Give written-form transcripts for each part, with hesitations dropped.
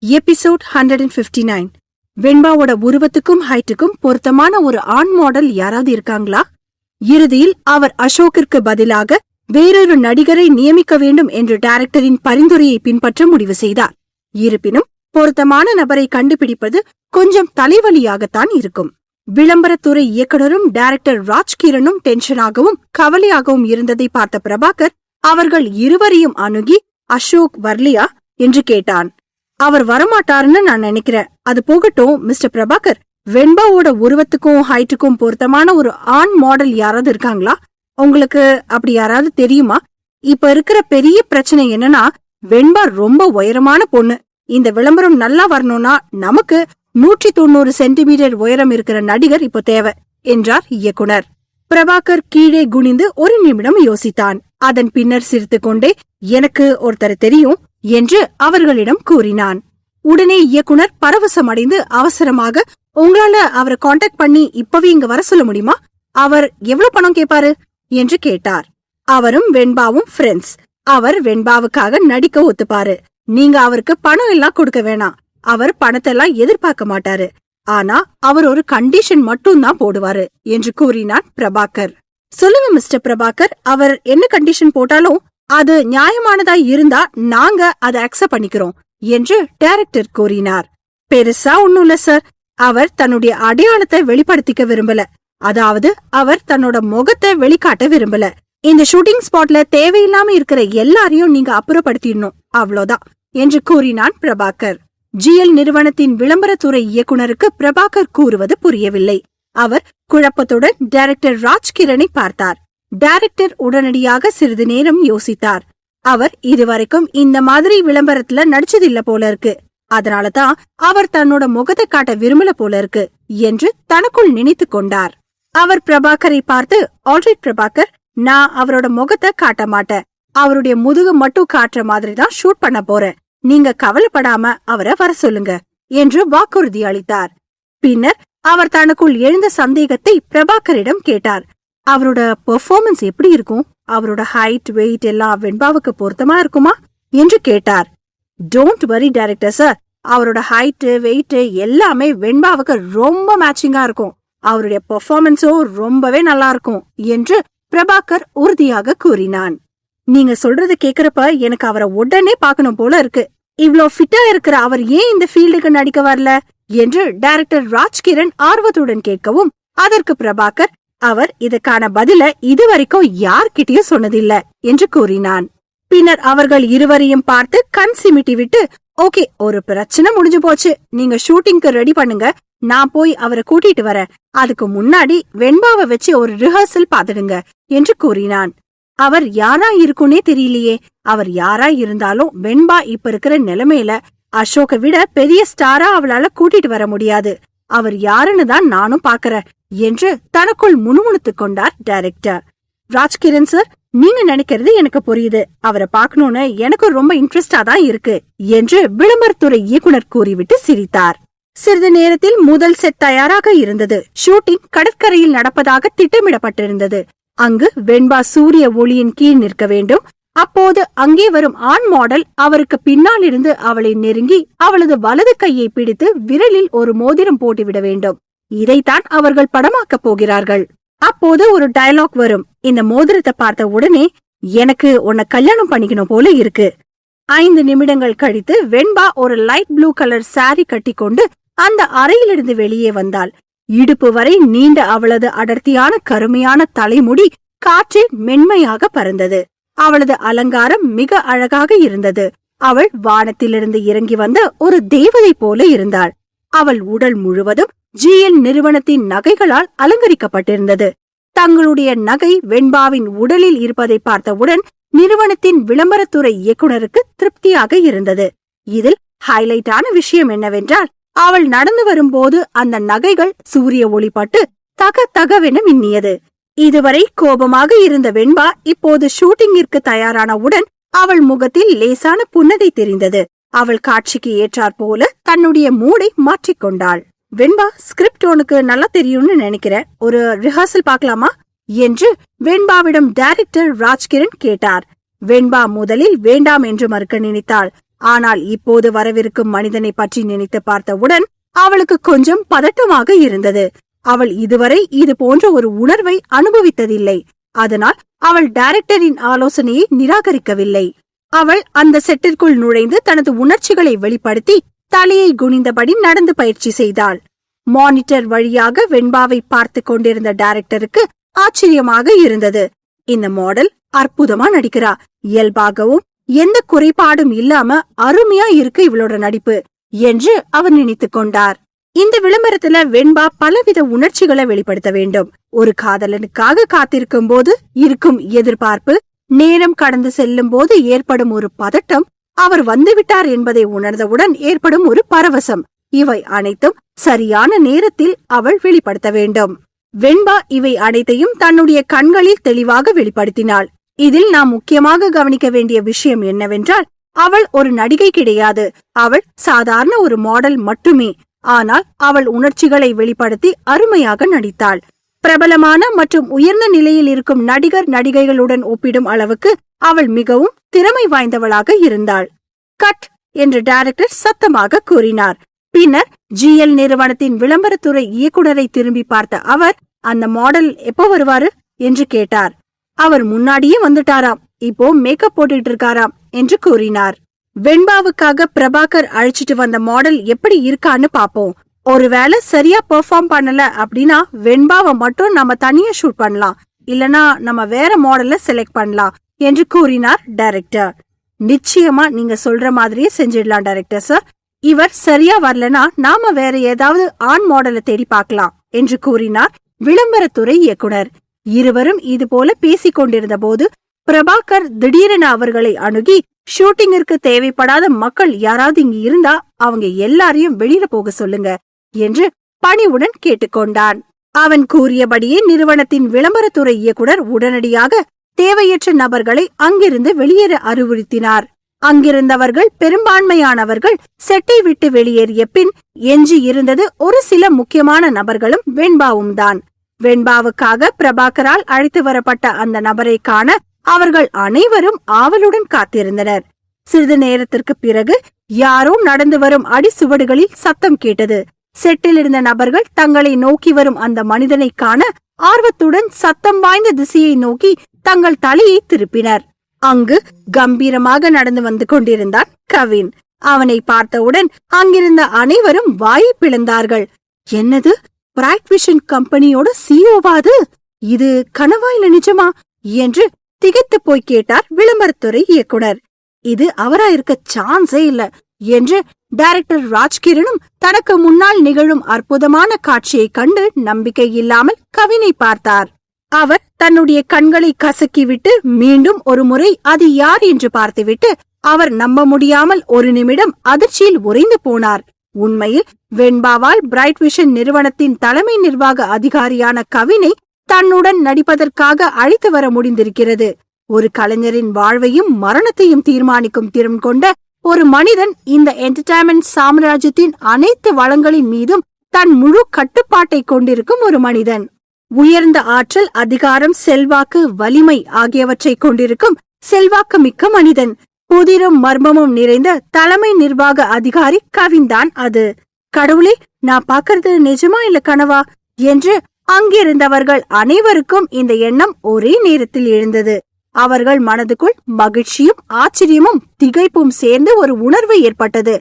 Episode 159. வெண்பாவோட உருவத்துக்கும் ஹைட்டுக்கும் பொருத்தமான ஒரு ஆண் மாடல் யாராவது இருக்காங்களா? இறுதியில் அவர் அசோக்கிற்கு பதிலாக வேறொரு நடிகரை நியமிக்க வேண்டும் என்று டைரக்டரின் பரிந்துரையை பின்பற்ற முடிவு செய்தார். இருப்பினும் பொருத்தமான நபரை கண்டுபிடிப்பது கொஞ்சம் தலைவலியாகத்தான் இருக்கும். விளம்பரத்துறை இயக்குனரும் டைரக்டர் ராஜ்கிரனும் டென்ஷனாகவும் கவலையாகவும் இருந்ததை பார்த்த பிரபாகர் அவர்கள் இருவரையும் அணுகி, அசோக் வரலையா என்று கேட்டான். அவர் வரமாட்டாருன்னு நான் நினைக்கிறேன். அது போகட்டும் மிஸ்டர் பிரபாகர், வெண்பாவோட உருவத்துக்கும் ஹைட்டுக்கும் பொருத்தமான ஒரு ஆண் மாடல் யாராவது இருக்காங்களா? உங்களுக்கு அப்படி யாராவது தெரியுமா? இப்ப இருக்கிற பெரிய பிரச்சனை என்னன்னா, வெண்பா ரொம்ப உயரமான பொண்ணு. இந்த விளம்பரம் நல்லா வரணும்னா நமக்கு 190 சென்டிமீட்டர் உயரம் இருக்கிற நடிகர் இப்போ தேவை என்றார் இயக்குனர். பிரபாகர் கீழே குனிந்து ஒரு நிமிடம் யோசித்தான். அதன் பின்னர் சிரித்துக்கொண்டே, எனக்கு ஒருத்தர் தெரியும் என்று அவர்களிடம் கூறினான். உடனே இயக்குனர் பரவசமடைந்து அவசரமாக, உங்களால அவரை காண்டாக்ட் பண்ணி இப்பவே இங்க வர சொல்ல முடியுமா? அவர் எவ்வளவு பணம் கேட்பாரு என்று கேட்டார். அவரும் வெண்பாவும் ஃப்ரெண்ட்ஸ். அவர் வெண்பாவுக்காக நடிக்க ஒத்துப்பாரு. நீங்க அவருக்கு பணம் எல்லாம் கொடுக்க வேணாம். அவர் பணத்தெல்லாம் எதிர்பார்க்க மாட்டாரு. ஆனா அவர் ஒரு கண்டிஷன் மட்டும் தான் போடுவாரு என்று கூறினான் பிரபாகர். சொல்லுங்க மிஸ்டர் பிரபாகர், அவர் என்ன கண்டிஷன் போட்டாலும் அது நியாயமானதா இருந்தா நாங்க அதை அக்செப்ட் பண்ணிக்கிறோம் என்று டைரக்டர் கூறினார். பெருசா ஒண்ணும் இல்ல சார். அவர் தன்னுடைய அடையாளத்தை வெளிப்படுத்திக்க விரும்பல. அதாவது அவர் தன்னோட முகத்தை வெளிக்காட்ட விரும்பல. இந்த ஷூட்டிங் ஸ்பாட்ல தேவையில்லாம இருக்கிற எல்லாரையும் நீங்க அப்புறப்படுத்திடணும், அவ்வளவுதான் என்று கூறினான் பிரபாகர். ஜிஎல் நிறுவனத்தின் விளம்பரத்துறை இயக்குனருக்கு பிரபாகர் கூறுவது புரியவில்லை. அவர் குழப்பத்துடன் டைரக்டர் ராஜ்கிரனை பார்த்தார். டைரக்டர் உடனடியாக சிறிது நேரம் யோசித்தார். அவர் இதுவரைக்கும் இந்த மாதிரி விளம்பரத்துல நடிச்சதில்ல போல இருக்கு. அதனாலதான் அவர் தன்னோட முகத்தை காட்ட விரும்பல போல இருக்கு என்று தனக்குள் நினைத்து கொண்டார். அவர் பிரபாகரை பார்த்து, ஆல்ரைட் பிரபாகர், நான் அவரோட முகத்தை காட்ட மாட்டேன். அவருடைய முதுகு மட்டும் காட்டுற மாதிரி தான் ஷூட் பண்ண போறேன். நீங்க கவலைப்படாம அவரை வர சொல்லுங்க என்று வாக்குறுதி அளித்தார். பின்னர் அவர் தனக்குள் எழுந்த சந்தேகத்தை பிரபாகரிடம் கேட்டார். அவரோட பெர்ஃபார்மன்ஸ் எப்படி இருக்கும்? அவரோட ஹைட், வெயிட் எல்லாம் வெண்பாவுக்கு பொருத்தமா இருக்குமா என்று கேட்டார். டோன்ட் வரி டைரக்டர் சார், அவரோட ஹைட், வெயிட் எல்லாமே வெண்பாவுக்கு ரொம்ப மேட்சிங்கா இருக்கும். அவருடைய பெர்ஃபார்மன்ஸும் ரொம்பவே நல்லா இருக்கும் என்று பிரபாகர் உறுதியாக கூறினான். நீங்க சொல்றத கேக்குறப்ப எனக்கு அவரை உடனே பாக்கணும் போல இருக்கு. இவ்ளோ ஃபிட்டா இருக்கிற அவர் ஏன் இந்த ஃபீல்டுக்கு நடிக்க வரல என்று டைரக்டர் ராஜ்கிரண் ஆர்வத்துடன் கேட்கவும், அதற்கு பிரபாகர், அவர் இதுக்கான பதில இதுவரைக்கும் யார்கிட்டயும் சொன்னதில்ல என்று கூறினான். பின்னர் அவர்கள் இருவரையும் பார்த்து கண் சிமிட்டி விட்டு, ஓகே, ஒரு பிரச்சனை முடிஞ்சு போச்சு. நீங்க ஷூட்டிங்க்கு ரெடி பண்ணுங்க. நான் போய் அவரை கூட்டிட்டு வரேன். அதுக்கு முன்னாடி வெண்பாவை வச்சு ஒரு ரிஹர்சல் பாத்துடுங்க என்று கூறினான். அவர் யாரா இருக்குன்னே தெரியலையே. அவர் யாரா இருந்தாலும் வெண்பா இப்ப இருக்கிற நிலைமையில அசோக்கை விட பெரிய ஸ்டாரா அவளால கூட்டிட்டு வர முடியாது. அவர் யாருன்னு தான் நானும் பாக்குறேன் என்று தனக்குள் முணுமுணுத்துக் கொண்டார் டைரக்டர். ராஜ்கிரண் சார், நீங்க நினைக்கிறது எனக்கு புரியுது. அவரை பாக்கணும்னு எனக்கு ரொம்ப இன்ட்ரெஸ்டா தான் இருக்கு என்று விளம்பரத்துறை இயக்குனர் கூறிவிட்டு சிரித்தார். சிறிது நேரத்தில் முதல் செட் தயாராக இருந்தது. ஷூட்டிங் கடற்கரையில் நடப்பதாக திட்டமிடப்பட்டிருந்தது. அங்கு வெண்பா சூரிய ஒளியின் கீழ் நிற்க வேண்டும். அப்போது அங்கே வரும் ஆண் மாடல் அவருக்கு பின்னால் இருந்து அவளை நெருங்கி அவளது வலது கையை பிடித்து விரலில் ஒரு மோதிரம் போட்டுவிட வேண்டும். இதைத்தான் அவர்கள் படமாக்கப் போகிறார்கள். அப்போது ஒரு டயலாக் வரும். இந்த மோதிரத்தை பார்த்த உடனே எனக்கு உன்னை கல்யாணம் பண்ணிக்கணும் போல இருக்கு. 5 நிமிடங்கள் கழித்து வெண்பா ஒரு லைட் ப்ளூ கலர் சாரி கட்டிக்கொண்டு அந்த அறையிலிருந்து வெளியே வந்தாள். இடுப்பு வரை நீண்ட அவளது அடர்த்தியான கருமையான தலைமுடி காற்றில் மென்மையாக பறந்தது. அவளது அலங்காரம் மிக அழகாக இருந்தது. அவள் வானத்திலிருந்து இறங்கி வந்த ஒரு தேவதை போல இருந்தாள். அவள் உடல் முழுவதும் ஜிஎல் நிறுவனத்தின் நகைகளால் அலங்கரிக்கப்பட்டிருந்தது. தங்களுடைய நகை வெண்பாவின் உடலில் இருப்பதை பார்த்தவுடன் நிறுவனத்தின் விளம்பரத்துறை இயக்குனருக்கு திருப்தியாக இருந்தது. இதில் ஹைலைட்டான விஷயம் என்னவென்றால், அவள் நடந்து வரும்போது அந்த நகைகள் சூரிய ஒளிப்பட்டு தக தகவென மின்னியது. இதுவரை கோபமாக இருந்த வெண்பா இப்போது ஷூட்டிங்கிற்கு தயாரானவுடன் அவள் முகத்தில் லேசான புன்னகை தெரிந்தது. அவள் காட்சிக்கு ஏற்றாற் போல தன்னுடைய மூடை மாற்றிக்கொண்டாள். வெண்பா, ஸ்கிரிப்ட் உனக்கு நல்லா தெரியும்னு நினைக்கிறேன். ஒரு ரிஹர்சல் பார்க்கலாமா என்று வெண்பாவிடம் டைரக்டர் ராஜ்கிரண் கேட்டார். வெண்பா முதலில் வேண்டாம் என்று மறுக்க நினைத்தாள். ஆனால் இப்போது வரவிருக்கும் மனிதனை பற்றி நினைத்து பார்த்தவுடன் அவளுக்கு கொஞ்சம் பதட்டமாக இருந்தது. அவள் இதுவரை இது போன்ற ஒரு உணர்வை அனுபவித்ததில்லை. அதனால் அவள் டைரக்டரின் ஆலோசனையை நிராகரிக்கவில்லை. அவள் அந்த செட்டிற்குள் நுழைந்து தனது உணர்ச்சிகளை வெளிப்படுத்தி தலையை குனிந்தபடி நடந்து பயிற்சி செய்தாள். மானிட்டர் வழியாக வெண்பாவை பார்த்து கொண்டிருந்த டைரக்டருக்கு ஆச்சரியமாக இருந்தது. இந்த மாடல் அற்புதமா நடிக்கிறா, இயல்பாகவும் எந்த குறைபாடும் இல்லாம அருமையா இருக்கு இவளோட நடிப்பு என்று அவர் நினைத்துக் கொண்டார். இந்த விளம்பரத்துல வெண்பா பலவித உணர்ச்சிகளை வெளிப்படுத்த வேண்டும். ஒரு காதலனுக்காக காத்திருக்கும் போது இருக்கும் எதிர்பார்ப்பு, நேரம் கடந்து செல்லும் போது ஏற்படும் ஒரு பதட்டம், அவர் வந்துவிட்டார் என்பதை உணர்ந்தவுடன் ஏற்படும் ஒரு பரவசம், இவை அனைத்தும் சரியான நேரத்தில் அவள் வெளிப்படுத்த வேண்டும். வெண்பா இவை அனைத்தையும் தன்னுடைய கண்களில் தெளிவாக வெளிப்படுத்தினாள். இதில் நாம் முக்கியமாக கவனிக்க வேண்டிய விஷயம் என்னவென்றால், அவள் ஒரு நடிகை கிடையாது. அவள் சாதாரண ஒரு மாடல் மட்டுமே. ஆனால் அவள் உணர்ச்சிகளை வெளிப்படுத்தி அருமையாக நடித்தாள். பிரபலமான மற்றும் உயர்ந்த நிலையில் இருக்கும் நடிகர் நடிகைகளுடன் ஒப்பிடும் அளவுக்கு அவள் மிகவும் திறமை வாய்ந்தவளாக இருந்தாள். கட் என்று டைரக்டர் சத்தமாக கூறினார். பின்னர் GL நிறுவனத்தின் விளம்பரத்துறை இயக்குனரை திரும்பி பார்த்த அவர், அந்த மாடல் எப்போ வருவாரு என்று கேட்டார். அவர் முன்னாடியே வந்துட்டாராம், இப்போ மேக்கப் போட்டுட்டு இருக்காராம் என்று கூறினார். வெண்பாவுக்காக பிரபாகர் அழைச்சிட்டு வந்த மாடல் எப்படி இருக்கான்னு பாப்போம். ஒருவேளை சரியா பெர்ஃபார்ம் பண்ணல அப்படின்னா வெண்பாவை மட்டும் நம்ம தனியா ஷூட் பண்ணலாம், இல்லனா நம்ம வேற மாடல்ல செலக்ட் பண்ணலாம் என்று கூறினார் டைரக்டர். நிச்சயமா நீங்க சொல்ற மாதிரியே செஞ்சிடலாம் டைரக்டர் சார். இவர் சரியா வரலனா நாம வேற ஏதாவது ஆண் மாடலை தேடி பார்க்கலாம் என்று கூறினார் விளம்பரத்துறை இயக்குனர். இருவரும் இது போல பேசிக் கொண்டிருந்த போது பிரபாகர் திடீரென அவர்களை அணுகி, ஷூட்டிங்கிற்கு தேவைப்படாத மக்கள் யாராவது இங்க இருந்தா அவங்க எல்லாரையும் வெளியில போக சொல்லுங்க என்று பணிவுடன் கேட்டுக்கொண்டான். அவன் கூறியபடியே நிறுவனத்தின் விளம்பரத்துறை இயக்குனர் உடனடியாக தேவையற்ற நபர்களை அங்கிருந்து வெளியேற அறிவுறுத்தினார். அங்கிருந்தவர்கள் பெரும்பான்மையானவர்கள் செட்டை விட்டு வெளியேறிய பின் எஞ்சி இருந்தது ஒரு சில முக்கியமான நபர்களும் வெண்பாவும் தான். வெண்பாவுக்காக பிரபாகரால் அழைத்து வரப்பட்ட அந்த நபரை காண அவர்கள் அனைவரும் ஆவலுடன் காத்திருந்தனர். சிறிது நேரத்திற்கு பிறகு யாரோ நடந்து வரும் அடிசுவடுகளில் சத்தம் கேட்டது. செட்டில் இருந்த நபர்கள் தங்களை நோக்கி வரும் அந்த மனிதனை காண ஆர்வத்துடன் சத்தம் வாய்ந்த திசையை நோக்கி தங்கள் தலையை திருப்பினர். அங்கு கம்பீரமாக நடந்து வந்து கொண்டிருந்தான் கவின். அவனை பார்த்தவுடன் அங்கிருந்த அனைவரும் வாயை பிளந்தார்கள். என்னது, பிரைட் விஷன் கம்பெனியோட சிஓவாது? இது கனவா இல்ல நிஜமா என்று திகைத்து போய் கேட்டார் விளம்பரத்துறை இயக்குனர். இது அவரா இருக்க சான்ஸே இல்ல என்று டைரக்டர் ராஜ்கிரனும் தனக்கு முன்னால் நிகழும் அற்புதமான காட்சியை கண்டு நம்பிக்கை இல்லாமல் கவினை பார்த்தார். அவர் தன்னுடைய கண்களை கசக்கிவிட்டு மீண்டும் ஒரு முறை அது யார் என்று பார்த்துவிட்டு அவர் நம்ப முடியாமல் ஒரு நிமிடம் அதிர்ச்சியில் உறைந்து போனார். உண்மையில் வெண்பாவால் பிரைட் விஷன் நிறுவனத்தின் தலைமை நிர்வாக அதிகாரியான கவினை தன்னுடன் நடிப்பதற்காக அழைத்து வர முடிந்திருக்கிறது. ஒரு கலைஞரின் வாழ்வையும் மரணத்தையும் தீர்மானிக்கும் திறன் கொண்ட ஒரு மனிதன் இந்த என்டர்டைன்மெண்ட் சாம்ராஜ்யத்தின் அனைத்து வளங்களின் மீதும் தன் முழு கட்டுப்பாட்டை கொண்டிருக்கும் ஒரு மனிதன். உயர்ந்த ஆற்றல், அதிகாரம், செல்வாக்கு, வலிமை ஆகியவற்றை கொண்டிருக்கும் செல்வாக்கு மிக்க மனிதன். புதிரும் மர்மமும் நிறைந்த தலைமை நிர்வாக அதிகாரி கவின்தான் அது. கடவுளே, நான் பாக்குறது நிஜமா இல்ல கனவா என்று அங்கிருந்தவர்கள் அனைவருக்கும் இந்த எண்ணம் ஒரே நேரத்தில் எழுந்தது. அவர்கள் மனதுக்குள் மகிழ்ச்சியும் ஆச்சரியமும் திகைப்பும் சேர்ந்து ஒரு உணர்வு ஏற்பட்டது.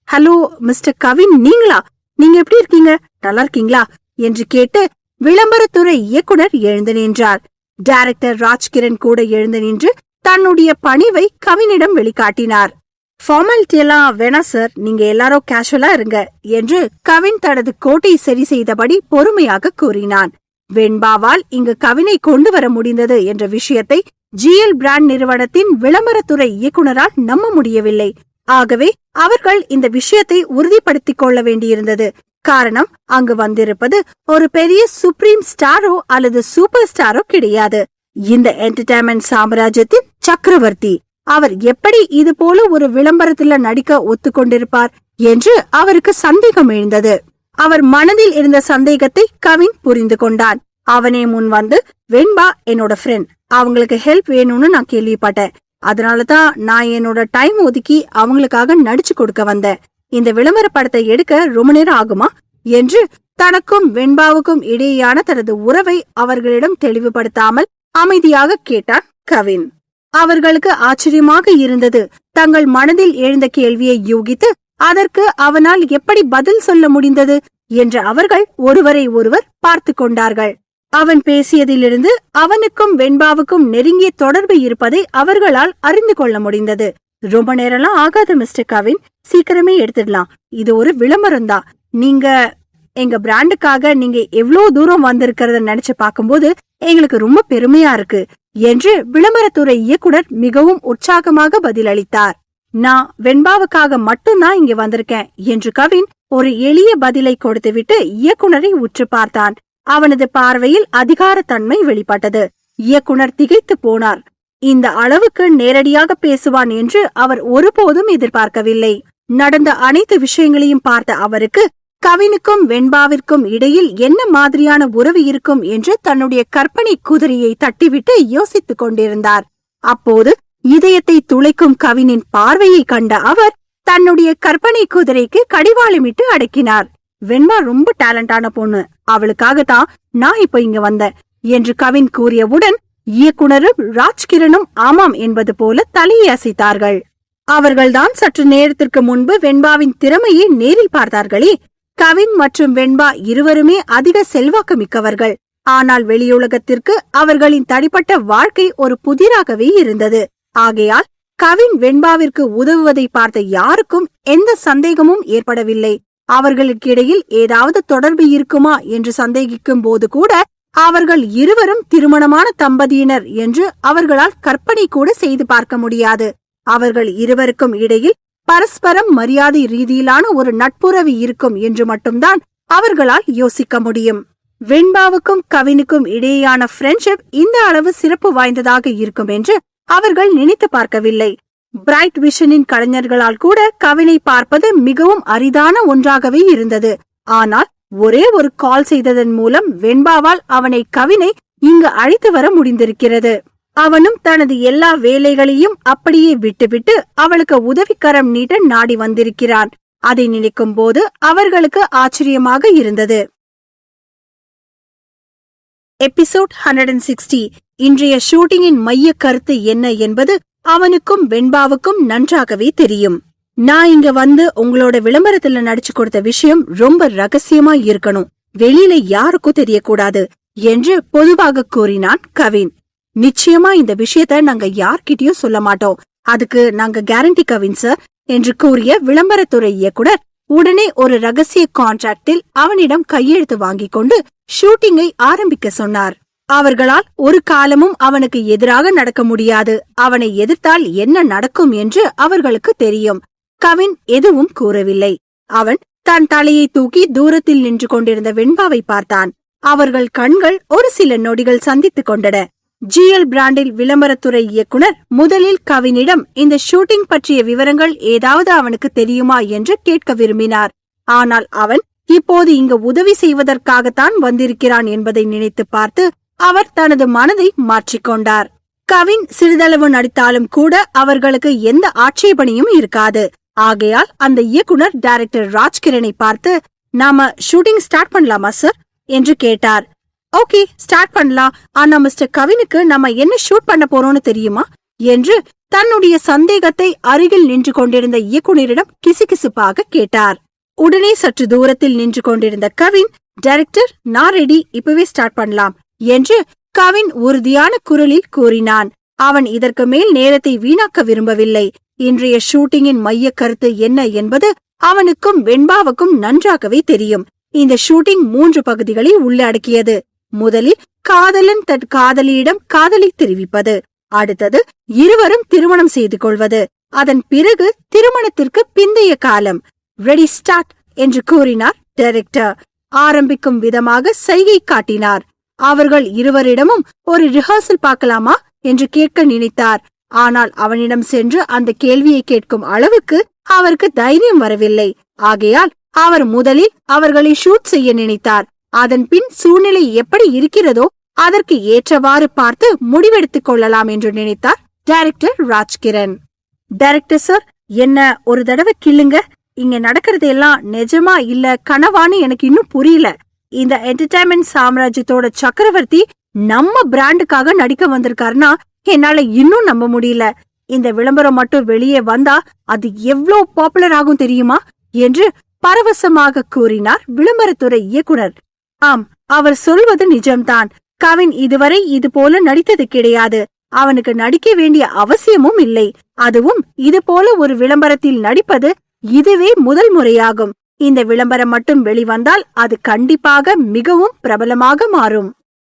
ஹலோ மிஸ்டர் கவின், நீங்களா? நீங்க எப்படி இருக்கீங்க? நல்லா இருக்கீங்களா என்று கேட்டு விளம்பரத்துறை இயக்குனர் எழுந்து நின்றார். டைரக்டர் ராஜ்கிரண் கூட எழுந்து நின்று தன்னுடைய பணிவை கவினிடம் வெளிக்காட்டினார். ஃபார்மாலிட்டி எல்லாம் வேணா சார், நீங்க எல்லாரும் கேஷுவலா இருங்க என்று கவின் தனது கோட்டை சரி செய்தபடி பொறுமையாக கூறினான். வெண்பாவால் இங்கு கவினை கொண்டு வர முடிந்தது என்ற விஷயத்தை GL பிராண்ட் நிறுவனத்தின் விளம்பரத்துறை இயக்குனரால் நம்ப முடியவில்லை. ஆகவே அவர்கள் இந்த விஷயத்தை உறுதிப்படுத்திக் கொள்ள வேண்டியிருந்தது. காரணம், அங்கு வந்திருப்பது ஒரு பெரிய சுப்ரீம் ஸ்டாரோ அல்லது சூப்பர் ஸ்டாரோ கிடையாது. இந்த என்டர்டைன்மெண்ட் சாம்ராஜ்யத்தின் சக்கரவர்த்தி. அவர் எப்படி இது போல ஒரு விளம்பரத்துல நடிக்க ஒத்துக்கொண்டிருப்பார் என்று அவருக்கு சந்தேகம் எழுந்தது. அவர் மனதில் இருந்த சந்தேகத்தை கவின் புரிந்து கொண்டான். அவனே முன் வந்து, வெண்பா என்னோட ஃப்ரெண்ட், அவங்களுக்கு ஹெல்ப் வேணும்னு நான் கேள்விப்பட்டேன். அதனாலதான் நான் என்னோட டைம் ஒதுக்கி அவங்களுக்காக நடிச்சு கொடுக்க வந்தேன். இந்த விளம்பர படத்தை எடுக்க ரொம்ப நேரம் ஆகுமா என்று தனக்கும் வெண்பாவுக்கும் இடையேயான தனது உறவை அவர்களிடம் தெளிவுபடுத்தாமல் அமைதியாக கேட்டான் கவின். அவர்களுக்கு ஆச்சரியமாக இருந்தது. தங்கள் மனதில் எழுந்த கேள்வியை யூகித்து அதற்கு அவனால் எப்படி பதில் சொல்ல முடிந்தது என்று அவர்கள் ஒருவரை ஒருவர் பார்த்து கொண்டார்கள். அவன் பேசியதிலிருந்து அவனுக்கும் வெண்பாவுக்கும் நெருங்கிய தொடர்பு இருப்பதை அவர்களால் அறிந்து கொள்ள முடிந்தது. ரொம்ப நேரம்லாம் ஆகாது மிஸ்டர் கவின், சீக்கிரமே எடுத்துடலாம். இது ஒரு விளம்பரம் தான். நீங்க எங்க பிராண்டுக்காக நீங்க எவ்வளவு தூரம் வந்திருக்கிறத நினைச்சு பார்க்கும்போது எங்களுக்கு ரொம்ப பெருமையா இருக்கு என்று விளம்பரத்துறை இயக்குனர் மிகவும் உற்சாகமாக பதிலளித்தார். நான் வெண்பாவுக்காக மட்டும்தான் இங்க வந்திருக்கேன் என்று கவின் ஒரு எளிய பதிலை கொடுத்துவிட்டு இயக்குனரை உற்று பார்த்தான். அவனது பார்வையில் அதிகாரத்தன்மை வெளிப்பட்டது. இயக்குனர் திகைத்து போனார். இந்த அளவுக்கு நேரடியாக பேசுவான் என்று அவர் ஒருபோதும் எதிர்பார்க்கவில்லை. நடந்த அனைத்து விஷயங்களையும் பார்த்த அவருக்கு கவினுக்கும் வெண்பாவிற்கும் இடையில் என்ன மாதிரியான உறவு இருக்கும் என்று தன்னுடைய கற்பனை குதிரையை தட்டிவிட்டு யோசித்துக் கொண்டிருந்தார். அப்போது இதயத்தை துளைக்கும் கவினின் பார்வையை கண்ட அவர் தன்னுடைய கற்பனை குதிரைக்கு கடிவாளமிட்டு அடக்கினார். வெண்பா ரொம்ப டேலண்டான பொண்ணு, அவளுக்காகத்தான் நான் இப்ப இங்க வந்தேன் என்று கவின் கூறியவுடன் இயக்குனரும் ராஜ்கிரனும் ஆமாம் என்பது போல தலையை அசைத்தார்கள். அவர்கள்தான் சற்று நேரத்திற்கு முன்பு வெண்பாவின் திறமையை நேரில் பார்த்தார்களே. கவின் மற்றும் வெண்பா இருவருமே அதிக செல்வாக்கு மிக்கவர்கள். ஆனால் வெளியுலகத்திற்கு அவர்களின் தனிப்பட்ட வாழ்க்கை ஒரு புதிராகவே இருந்தது. ஆகையால் கவின் வெண்பாவிற்கு உதவுவதை பார்த்த யாருக்கும் எந்த சந்தேகமும் ஏற்படவில்லை. அவர்களுக்கிடையில் ஏதாவது தொடர்பு இருக்குமா என்று சந்தேகிக்கும் போது கூட அவர்கள் இருவரும் திருமணமான தம்பதியினர் என்று அவர்களால் கற்பனை கூட செய்து பார்க்க முடியாது. அவர்கள் இருவருக்கும் இடையில் பரஸ்பரம் மரியாதை ரீதியிலான ஒரு நட்புறவு இருக்கும் என்று மட்டும்தான் அவர்களால் யோசிக்க முடியும். வெண்பாவுக்கும் கவினுக்கும் இடையேயான ஃப்ரெண்ட்ஷிப் இந்த அளவு சிறப்பு வாய்ந்ததாக இருக்கும் என்று அவர்கள் நினைத்து பார்க்கவில்லை. பிரைட் விஷனின் கலைஞர்களால் கூட கவினை பார்ப்பது மிகவும் அரிதான ஒன்றாகவே இருந்தது. ஆனால் ஒரே ஒரு கால் செய்ததன் மூலம் வெண்பாவால் கவினை இங்கு அழைத்து வர முடிந்திருக்கிறது. அவனும் தனது எல்லா வேலைகளையும் அப்படியே விட்டுவிட்டு அவளுக்கு உதவிக்கரம் நீட்ட நாடி வந்திருக்கிறான். அதை நினைக்கும் போது அவர்களுக்கு ஆச்சரியமாக இருந்தது. எபிசோட் 160 இன்றைய ஷூட்டிங்கின் மைய கருத்து என்ன என்பது அவனுக்கும் வெண்பாவுக்கும் நன்றாகவே தெரியும். நான் இங்க வந்து உங்களோட விளம்பரத்துல நடிச்சு கொடுத்த விஷயம் ரொம்ப ரகசியமா இருக்கணும், வெளியில யாருக்கும் தெரியக்கூடாது என்று பொதுவாக கூறினான் கவின். நிச்சயமா இந்த விஷயத்த நாங்க யார்கிட்டயும் சொல்ல மாட்டோம், அதுக்கு நாங்க கேரண்டி கவின் சார் என்று கூறிய விளம்பரத்துறை இயக்குனர் உடனே ஒரு ரகசிய கான்ட்ராக்டில் அவனிடம் கையெழுத்து வாங்கிக் கொண்டு ஷூட்டிங்கை ஆரம்பிக்க சொன்னார். அவர்களால் ஒரு காலமும் அவனுக்கு எதிராக நடக்க முடியாது. அவனை எதிர்த்தால் என்ன நடக்கும் என்று அவர்களுக்கு தெரியும். கவின் எதுவும் கூறவில்லை. அவன் தன் தலையை தூக்கி தூரத்தில் நின்று கொண்டிருந்த வெண்பாவை பார்த்தான். அவர்கள் கண்கள் ஒரு சில நொடிகள் சந்தித்துக் கொண்டன. GL பிராண்டில் விளம்பரத்துறை இயக்குனர் முதலில் கவினிடம் இந்த ஷூட்டிங் பற்றிய விவரங்கள் ஏதாவது அவனுக்கு தெரியுமா என்று கேட்க விரும்பினார். ஆனால் அவன் இப்போது இங்கு உதவி செய்வதற்காகத்தான் வந்திருக்கிறான் என்பதை நினைத்து பார்த்து அவர் தனது மனதை மாற்றிக்கொண்டார். கவின் சிறிதளவு நடித்தாலும் கூட அவர்களுக்கு எந்த ஆட்சேபனையும் இருக்காது. ஆகையால் அந்த இயக்குனர் டைரக்டர் ராஜ்கிரனை பார்த்து, நாம ஷூட்டிங் ஸ்டார்ட் பண்ணலாமா சார் என்று கேட்டார். ஓகே, ஸ்டார்ட் பண்ணலாம். ஆனா மிஸ்டர் கவினுக்கு நம்ம என்ன ஷூட் பண்ண போறோம்னு தெரியுமா என்று தன்னுடைய சந்தேகத்தை அருகில் நின்று கொண்டிருந்த இயக்குனரிடம் கிசுகிசுப்பாக கேட்டார். உடனே சற்று தூரத்தில் நின்று கொண்டிருந்த கவின், டைரக்டர் நான் ரெடி, இப்பவே ஸ்டார்ட் பண்ணலாம் என்று கவின் உறுதியான குரலில் கூறினான். அவன் இதற்கு மேல் நேரத்தை வீணாக்க விரும்பவில்லை. இன்றைய ஷூட்டிங்கின் மைய கருத்து என்ன என்பது அவனுக்கும் வெண்பாவுக்கும் நன்றாகவே தெரியும். இந்த ஷூட்டிங் 3 பகுதிகளை உள்ளடக்கியது. முதலில் காதலன் தன் காதலியிடம் காதலை தெரிவிப்பது, அடுத்தது இருவரும் திருமணம் செய்து கொள்வது, அதன் பிறகு திருமணத்திற்கு பிந்தைய காலம். ரெடி ஸ்டார்ட் என்று கூறினார் டைரக்டர். ஆரம்பிக்கும் விதமாக சைகை காட்டினார். அவர்கள் இருவரிடமும் ஒரு ரிஹர்சல் பார்க்கலாமா என்று கேட்க நினைத்தார். ஆனால் அவனிடம் சென்று அந்த கேள்வியை கேட்கும் அளவுக்கு அவருக்கு தைரியம் வரவில்லை. ஆகையால் அவர் முதலில் அவர்களை ஷூட் செய்ய நினைத்தார். அதன் பின் சூழ்நிலை எப்படி இருக்கிறதோ அதற்கு ஏற்றவாறு பார்த்து முடிவெடுத்துக் கொள்ளலாம் என்று நினைத்தார் டைரக்டர் ராஜ்கிரண். டைரக்டர் சார், என்ன ஒரு தடவை கிள்ளுங்க. இங்க நடக்கிறது எல்லாம் நிஜமா இல்ல கனவான்னு எனக்கு இன்னும் புரியல. இந்த என்டர்டைன்மெண்ட் சாம்ராஜ்யத்தோட சக்கரவர்த்தி நம்ம பிராண்டுக்காக நடிக்க வந்திருக்காருன்னா என்னால இன்னும் நம்ப முடியல. இந்த விளம்பரம் மட்டும் வெளியே வந்தா அது எவ்ளோ பாப்புலர் ஆகும் தெரியுமா என்று பரவசமாக கூறினார் விளம்பரத்துறை இயக்குனர். ஆம், அவர் சொல்வது நிஜம்தான். கவின் இதுவரை இது போல நடித்தது கிடையாது. அவனுக்கு நடிக்க வேண்டிய அவசியமும் இல்லை. அதுவும் இது போல ஒரு விளம்பரத்தில் நடிப்பது இதுவே முதல் முறையாகும். இந்த விளம்பரம் மட்டும் வெளிவந்தால் அது கண்டிப்பாக மிகவும் பிரபலமாக மாறும்.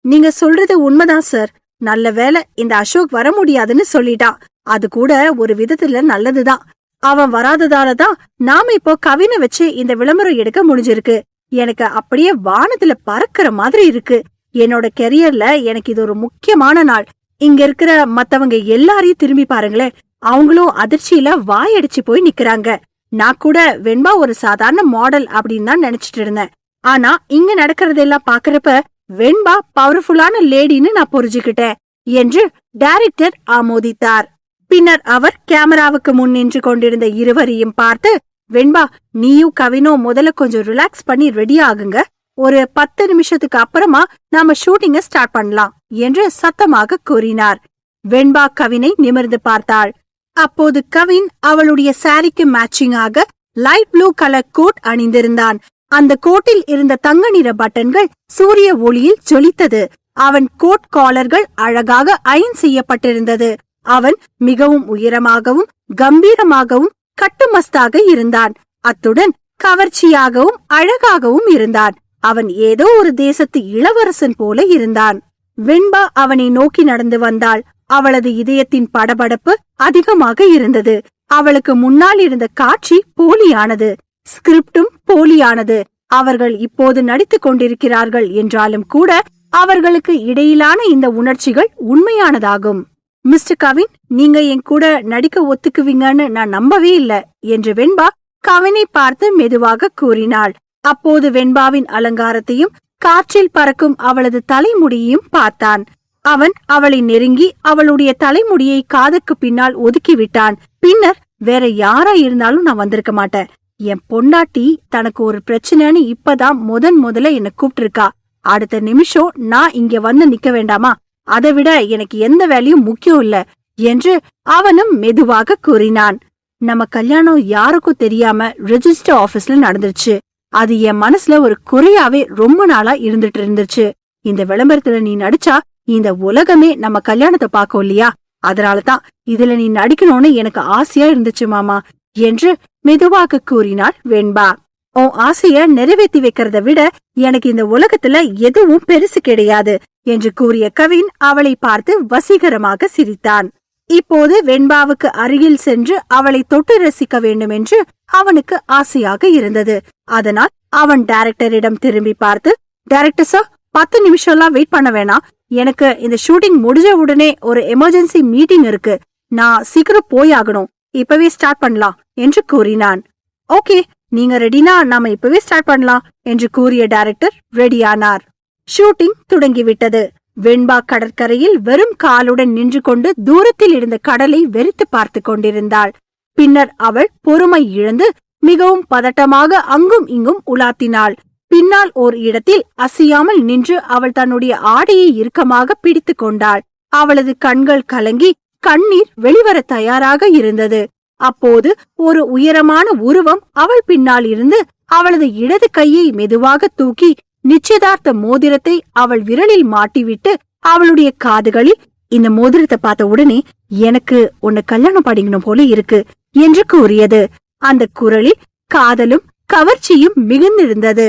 நீங்க சொல்றது உண்மைதான் சார். நல்ல வேளை இந்த அசோக் வர முடியாதுன்னு சொல்லிட்டான். அது கூட ஒரு விதத்துல நல்லதுதான். அவன் வராததாலதான் நாம இப்போ கவினை வச்சு இந்த விளம்பரம் எடுக்க முடிஞ்சிருக்கு. எனக்கு அப்படியே வானத்துல பறக்கிற மாதிரி இருக்கு. என்னோட கெரியர்ல எனக்கு இது ஒரு முக்கியமான நாள். இங்க இருக்கிற மத்தவங்க எல்லாரையும் திரும்பி பாருங்களேன். அவங்களும் அதிர்ச்சியில வாயடிச்சு போய் நிக்கிறாங்க. நான் கூட வெண்பா ஒரு சாதாரண மாடல் அப்படின்னு தான் நினைச்சிட்டு இருந்தேன். ஆனா இங்க நடக்கிறதெல்லாம் பாக்குறப்ப வெண்பா பவர்ஃபுல்லான லேடின்னு நான் புரிஞ்சுக்கிட்டேன் என்று டைரக்டர் ஆமோதித்தார். பின்னர் அவர் கேமராவுக்கு முன் நின்று கொண்டிருந்த இருவரையும் பார்த்து, வெண்பா, நீயும் கவினும் முதல்ல கொஞ்சம் ரிலாக்ஸ் பண்ணி ரெடி ஆகுங்க. ஒரு 10 நிமிஷத்துக்கு அப்புறமா நாம ஷூட்டிங்க ஸ்டார்ட் பண்ணலாம் என்று சத்தமாக கூறினார். வெண்பா கவினை நிமிர்ந்து பார்த்தாள். அப்போது கவின் அவளுடைய சாரிக்கு மேட்சிங்காக லைட் ப்ளூ கலர் கோட் அணிந்திருந்தான். அந்த கோட்டில் இருந்த தங்க நிற பட்டன்கள் சூரிய ஒளியில் ஜொலித்தது. அவன் கோட் காலர்கள் அழகாக அயன் செய்யப்பட்டிருந்தது. அவன் மிகவும் உயரமாகவும் கம்பீரமாகவும் கட்டுமஸ்தாக இருந்தான். அத்துடன் கவர்ச்சியாகவும் அழகாகவும் இருந்தான். அவன் ஏதோ ஒரு தேசத்து இளவரசன் போல இருந்தான். வெண்பா அவனை நோக்கி நடந்து வந்தாள். அவளது இதயத்தின் படபடப்பு அதிகமாக இருந்தது. அவளுக்கு முன்னால் இருந்த காட்சி போலியானது. ஸ்கிரிப்டும் போலியானது. அவர்கள் இப்போது நடித்துக் கொண்டிருக்கிறார்கள் என்றாலும் கூட அவர்களுக்கு இடையிலான இந்த உணர்ச்சிகள் உண்மையானதாகும். மிஸ்டர் கவின், நீங்க என் கூட நடிக்க ஒத்துக்குவீங்கன்னு நான் நம்பவே இல்ல என்று வெண்பா கவினை பார்த்து மெதுவாக கூறினாள். அப்போது வெண்பாவின் அலங்காரத்தையும் காற்றில் பறக்கும் அவளது தலைமுடியையும் பார்த்தான். அவன் அவளை நெருங்கி அவளுடைய தலைமுடியை காதுக்கு பின்னால் ஒதுக்கிவிட்டான். பின்னர் வேற யாரா இருந்தாலும் நான் வந்திருக்க மாட்டேன். என் பொண்டாட்டி தனக்கு ஒரு பிரச்சனைன்னு இப்பதான் முதல்ல என்ன கூப்பிட்டு இருக்கா. அடுத்த நிமிஷம் நான் இங்க வந்து நிக்க வேண்டாமா? அதை விட எனக்கு எந்த வேலையும் முக்கியம் இல்ல என்று அவனும் மெதுவாக கூறினான். நம்ம கல்யாணம் யாருக்கும் தெரியாம ரெஜிஸ்டர் ஆபீஸ்ல நடந்துருச்சு. அது என் மனசுல ஒரு குறையாவே ரொம்ப நாளா இருந்துட்டு இருந்துச்சு. இந்த விளம்பரத்துல நீ நடிச்சா இந்த உலகமே நம்ம கல்யாணத்தை பாக்கும் இல்லையா? அதனாலதான் இதுல நீ நடிக்கணும்னு எனக்கு ஆசையா இருந்துச்சு மாமா என்று மெதுவாக கூறினாள் வெண்பா. உன் ஆசைய நிறைவேற்றி வைக்கிறத விட எனக்கு இந்த உலகத்துல எதுவும் பெருசு கிடையாது என்று கூறிய கவின் அவளை பார்த்து வசீகரமாக சிரித்தான். இப்போது வெண்பாவுக்கு அருகில் சென்று அவளை தொட்டு ரசிக்க வேண்டும் என்று அவனுக்கு ஆசையாக இருந்தது. அதனால் அவன் டைரக்டரிடம் திரும்பி பார்த்து, டைரக்டர் சார், 10 நிமிஷம்லாம் வெயிட் பண்ண வேணாம். எனக்கு இந்த ஷூட்டிங் முடிஞ்ச உடனே ஒரு எமர்ஜென்சி மீட்டிங் இருக்கு. நான் சீக்கிரம் போயாகணும். இப்பவே ஸ்டார்ட் பண்ணலாம் என்று கூறினான். ஓகே, நீங்க ரெடினா நாம இப்பவே ஸ்டார்ட் பண்ணலாம் என்று கூறிய டைரக்டர் ரெடியானார். ஷூட்டிங் தொடங்கிவிட்டது. வெண்பா கடற்கரையில் வெறும் காலுடன் நின்று கொண்டு தூரத்தில் இருந்த கடலை வெறித்து பார்த்து கொண்டிருந்தாள். பின்னர் அவள் பொறுமை இழந்து மிகவும் பதட்டமாக அங்கும் இங்கும் உலாத்தினாள். பின்னால் ஓர் இடத்தில் அசையாமல் நின்று அவள் தன்னுடைய ஆடையை இறுக்கமாக பிடித்து கொண்டாள். அவளது கண்கள் கலங்கி கண்ணீர் வெளிவர தயாராக இருந்தது. அப்போது ஒரு உயரமான உருவம் அவள் பின்னால் இருந்து அவளது இடது கையை மெதுவாக தூக்கி நிச்சயதார்த்த மோதிரத்தை அவள் விரலில் மாட்டிவிட்டு அவளுடைய காதுகளில், இந்த மோதிரத்தை பார்த்த உடனே எனக்கு உன்னை கல்யாணம் பண்ணிக்கணும் போல இருக்கு என்று கூறியது. அந்த குரலில் காதலும் கவர்ச்சியும் மிகுந்திருந்தது.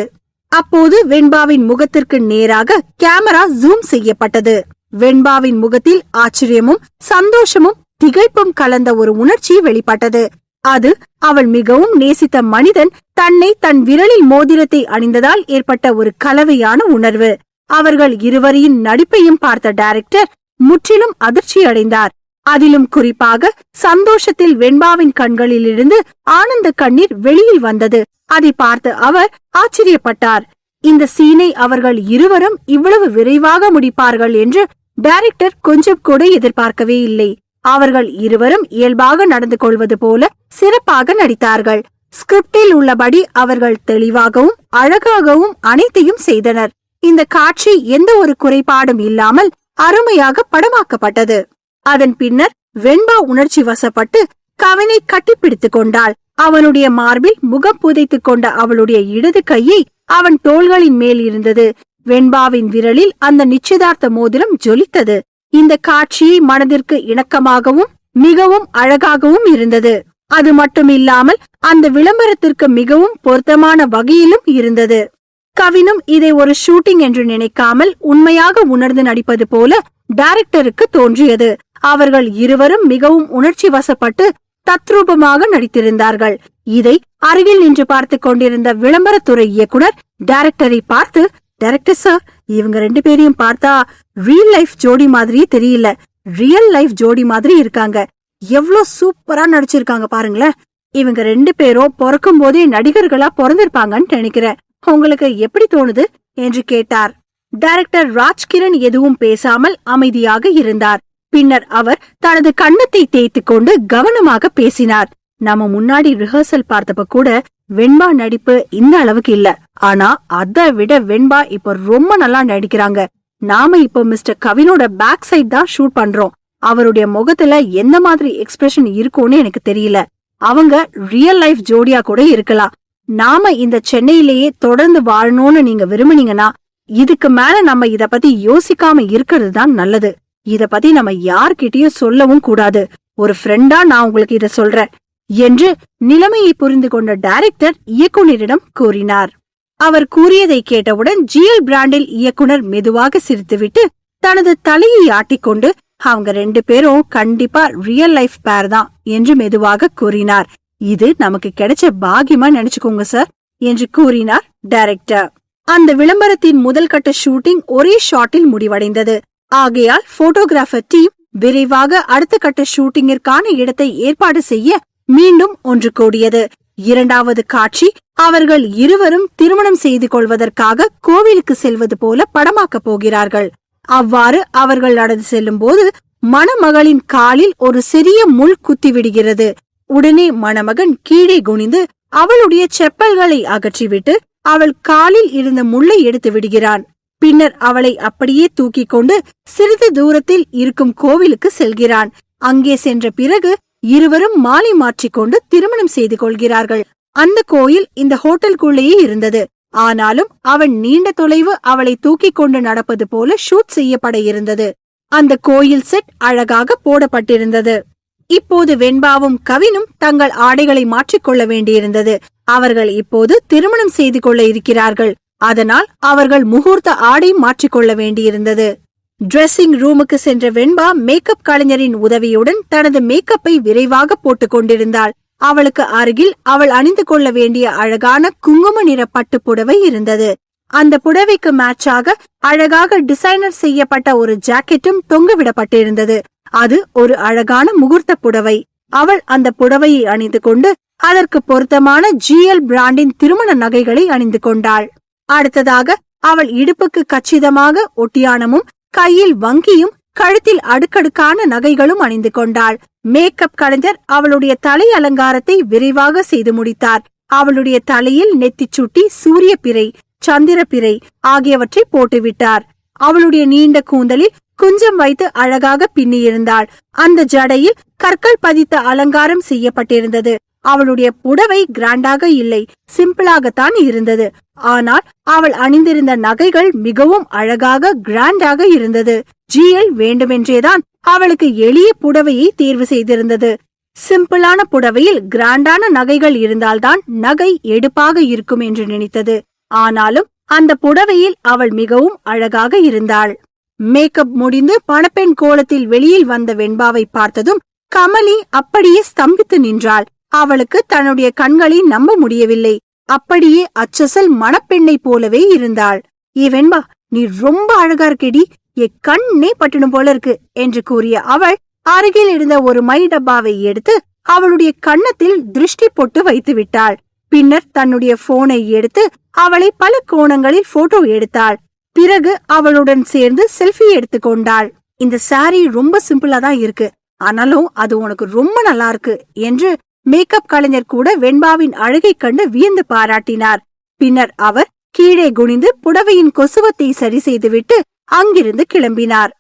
அப்போது வெண்பாவின் முகத்திற்கு நேராக கேமரா ஜூம் செய்யப்பட்டது. வெண்பாவின் முகத்தில் ஆச்சரியமும் சந்தோஷமும் திகைப்பும் கலந்த ஒரு உணர்ச்சி வெளிப்பட்டது. அது அவள் மிகவும் நேசித்த மனிதன் தன்னை தன் விரலில் மோதிரத்தை அணிந்ததால் ஏற்பட்ட ஒரு கலவையான உணர்வு. அவர்கள் இருவரையும் நடிப்பையும் பார்த்த டைரக்டர் முற்றிலும் அதிர்ச்சி அடைந்தார். அதிலும் குறிப்பாக சந்தோஷத்தில் வெண்பாவின் கண்களிலிருந்து ஆனந்த கண்ணீர் வெளியில் வந்தது. அதை பார்த்து அவர் ஆச்சரியப்பட்டார். இந்த சீனை அவர்கள் இருவரும் இவ்வளவு விரைவாக முடிப்பார்கள் என்று டைரக்டர் கொஞ்சம் கூட எதிர்பார்க்கவே இல்லை. அவர்கள் இருவரும் இயல்பாக நடந்து கொள்வது போல சிறப்பாக நடித்தார்கள். ஸ்கிரிப்டில் உள்ளபடி அவர்கள் தெளிவாகவும் அழகாகவும் அனைத்தையும் செய்தனர். இந்த காட்சி எந்த ஒரு குறைபாடும் இல்லாமல் அருமையாக படமாக்கப்பட்டது. அதன் பின்னர் வெண்பா உணர்ச்சி வசப்பட்டு கவினை கட்டிப்பிடித்துக் கொண்டாள். அவனுடைய மார்பில் முகம் புதைத்துக் கொண்ட அவளுடைய இடது கையை அவன் தோள்களின் மேல் இருந்தது. வெண்பாவின் விரலில் அந்த நிச்சயதார்த்த மோதிரம் ஜொலித்தது. இந்த காட்சியை மனதிற்கு இணக்கமாகவும் மிகவும் அழகாகவும் இருந்தது. அது மட்டுமில்லாமல் அந்த விளம்பரத்திற்கு மிகவும் பொருத்தமான வகையிலும் இருந்தது. கவினும் இதை ஒரு ஷூட்டிங் என்று நினைக்காமல் உண்மையாக உணர்ந்து நடிப்பது போல டைரக்டருக்கு தோன்றியது. அவர்கள் இருவரும் மிகவும் உணர்ச்சி வசப்பட்டு தத்ரூபமாக நடித்திருந்தார்கள். இதை அருகில் நின்று பார்த்து கொண்டிருந்த விளம்பரத்துறை இயக்குனர் டைரக்டரை பார்த்து, டைரக்டர் சார், இவங்க 2 பேரையும் பார்த்தா ரியல் லைஃப் ஜோடி மாதிரியே தெரியல, ரியல் லைஃப் ஜோடி மாதிரி இருக்காங்க. எவ்வளவு சூப்பரா நடிச்சிருக்காங்க பாருங்களேன். இவங்க 2 பேரும் பிறக்கும் போதே நடிகர்களா பிறந்திருப்பாங்கன்னு நினைக்கிறேன். உங்களுக்கு எப்படி தோணுது என்று கேட்டார். டைரக்டர் ராஜ்கிரண் எதுவும் பேசாமல் அமைதியாக இருந்தார். பின்னர் அவர் தனது கன்னத்தை தேய்த்து கொண்டு கவனமாக பேசினார். நாம முன்னாடி ரிஹர்சல் பார்த்தப்ப கூட வெண்பா நடிப்பு இந்த அளவுக்கு இல்ல. ஆனா அதை விட வெண்பா இப்ப ரொம்ப நல்லா நடிக்கிறாங்க. நாம இப்ப மிஸ்டர் கவினோட பேக் சைட் தான் ஷூட் பண்றோம். அவருடைய முகத்துல எந்த மாதிரி எக்ஸ்பிரஷன் இருக்கும்னு எனக்கு தெரியல. அவங்க ரியல் லைஃப் ஜோடியா கூட இருக்கலாம். நாம இந்த சென்னையிலேயே தொடர்ந்து வாழணும்னு நீங்க விரும்புனீங்கன்னா இதுக்கு மேல நம்ம இத பத்தி யோசிக்காம இருக்கிறது தான் நல்லது. இத பத்தி நம்ம யார்கிட்டயும் சொல்லவும் கூடாது. ஒரு ஃப்ரெண்டா நான் உங்களுக்கு இத சொல்றேன் என்று நிலைமையை புரிந்து கொண்ட டைரக்டர் இயக்குனரிடம் கூறினார். அவர் கூறியதை கேட்டவுடன் ஜிஎல் பிராண்டில் இயக்குனர் மெதுவாக சிரித்துவிட்டு தனது தலையை ஆட்டிக்கொண்டு, அவங்க 2 பேரும் கண்டிப்பா ரியல் லைஃப் பேர் தான் என்று மெதுவாக கூறினார். இது நமக்கு கிடைச்ச பாகியமா நினைச்சுக்கோங்க சார் என்று கூறினார் டைரக்டர். அந்த விளம்பரத்தின் முதல் கட்ட ஷூட்டிங் ஒரே ஷாட்டில் முடிவடைந்தது. ஆகையால் போட்டோகிராஃபர் டீம் விரைவாக அடுத்த கட்ட ஷூட்டிங்கிற்கான இடத்தை ஏற்பாடு செய்ய மீண்டும் ஒன்று கூடியது. 2வது காட்சி அவர்கள் இருவரும் திருமணம் செய்து கொள்வதற்காக கோவிலுக்கு செல்வது போல படமாக்கப் போகிறார்கள். அவ்வாறு அவர்கள் நடந்து செல்லும் போது மணமகளின் காலில் ஒரு சிறிய முள் குத்தி விடுகிறது. உடனே மணமகன் கீழே குனிந்து அவளுடைய செப்பல்களை அகற்றிவிட்டு அவள் காலில் இருந்த முள்ளை எடுத்து விடுகிறான். பின்னர் அவளை அப்படியே தூக்கி கொண்டு சிறிது தூரத்தில் இருக்கும் கோவிலுக்கு செல்கிறான். அங்கே சென்ற பிறகு இருவரும் மாலை மாற்றிக்கொண்டு திருமணம் செய்து கொள்கிறார்கள். அந்த கோயில் இந்த ஹோட்டலுக்குள்ளேயே இருந்தது. ஆனாலும் அவன் நீண்ட தொலைவு அவளை தூக்கி கொண்டு நடப்பது போல ஷூட் செய்யப்பட இருந்தது. அந்த கோயில் செட் அழகாக போடப்பட்டிருந்தது. இப்போது வெண்பாவும் கவினும் தங்கள் ஆடைகளை மாற்றிக்கொள்ள வேண்டியிருந்தது. அவர்கள் இப்போது திருமணம் செய்து கொள்ள இருக்கிறார்கள். அதனால் அவர்கள் முகூர்த்த ஆடை மாற்றிக்கொள்ள வேண்டியிருந்தது. டிரெஸ்ஸிங் ரூமுக்கு சென்ற வெண்பா மேக்கப் கலைஞரின் உதவியுடன் தனது மேக்கப்பை விரைவாக போட்டுக் கொண்டிருந்தாள். அவளுக்கு அருகில் அவள் அணிந்து கொள்ள வேண்டிய அழகான குங்கும நிற பட்டு புடவை இருந்தது. அந்த புடவைக்கு மேட்சாக அழகாக டிசைனர் செய்யப்பட்ட ஒரு ஜாக்கெட்டும் தொங்கவிடப்பட்டிருந்தது. அது ஒரு அழகான முகூர்த்த புடவை. அவள் அந்த புடவையை அணிந்து கொண்டு அதற்கு பொருத்தமான ஜிஎல் பிராண்டின் திருமண நகைகளை அணிந்து கொண்டாள். அடுத்ததாக அவள் இடுப்புக்கு கச்சிதமாக ஒட்டியானமும் கையில் வங்கியும் கழுத்தில் அடுக்கடுக்கான நகைகளும் அணிந்து கொண்டாள். மேக்கப் கலைஞர் அவளுடைய தலை அலங்காரத்தை விரைவாக செய்து முடித்தார். அவளுடைய தலையில் நெத்திச்சுட்டி, சூரிய பிறை, சந்திர பிறை ஆகியவற்றை போட்டுவிட்டார். அவளுடைய நீண்ட கூந்தலில் குஞ்சம் வைத்து அழகாக பின்னியிருந்தாள். அந்த ஜடையில் கற்கள் பதித்த அலங்காரம் செய்யப்பட்டிருந்தது. அவளுடைய புடவை கிராண்டாக இல்லை, சிம்பிளாகத்தான் இருந்தது. ஆனால் அவள் அணிந்திருந்த நகைகள் மிகவும் அழகாக கிராண்டாக இருந்தது. ஜிஎல் வேண்டுமென்றேதான் அவளுக்கு எளிய புடவையை தேர்வு செய்திருந்தது. சிம்பிளான புடவையில் கிராண்டான நகைகள் இருந்தால்தான் நகை எடுப்பாக இருக்கும் என்று நினைத்தது. ஆனாலும் அந்த புடவையில் அவள் மிகவும் அழகாக இருந்தாள். மேக்கப் முடிந்து பணப்பெண் கோலத்தில் வெளியில் வந்த வெண்பாவை பார்த்ததும் கமலி அப்படியே ஸ்தம்பித்து நின்றாள். அவளுக்கு தன்னுடைய கண்களை நம்ப முடியவில்லை. அப்படியே அச்சசல் மணப்பெண்ணை போலவே இருந்தாள். ஏ வெண்பா, நீ ரொம்ப அழகா இருக்கேடி, என் கண்ணே பட்டணும் போல இருக்கு என்று கூறிய அவள் அருகில் இருந்த ஒரு மை டப்பாவை எடுத்து அவளுடைய கன்னத்தில் திருஷ்டி போட்டு வைத்து விட்டாள். பின்னர் தன்னுடைய போனை எடுத்து அவளை பல கோணங்களில் போட்டோ எடுத்தாள். பிறகு அவளுடன் சேர்ந்து செல்ஃபி எடுத்துக்கொண்டாள். இந்த சாரி ரொம்ப சிம்பிளா தான் இருக்கு. ஆனாலும் அது உனக்கு ரொம்ப நல்லா இருக்கு என்று மேக்கப் கலைஞர் கூட வெண்பாவின் அழகை கண்டு வியந்து பாராட்டினார். பின்னர் அவர் கீழே குனிந்து புடவையின் கொசுவத்தை சரி செய்துவிட்டு அங்கிருந்து கிளம்பினார்.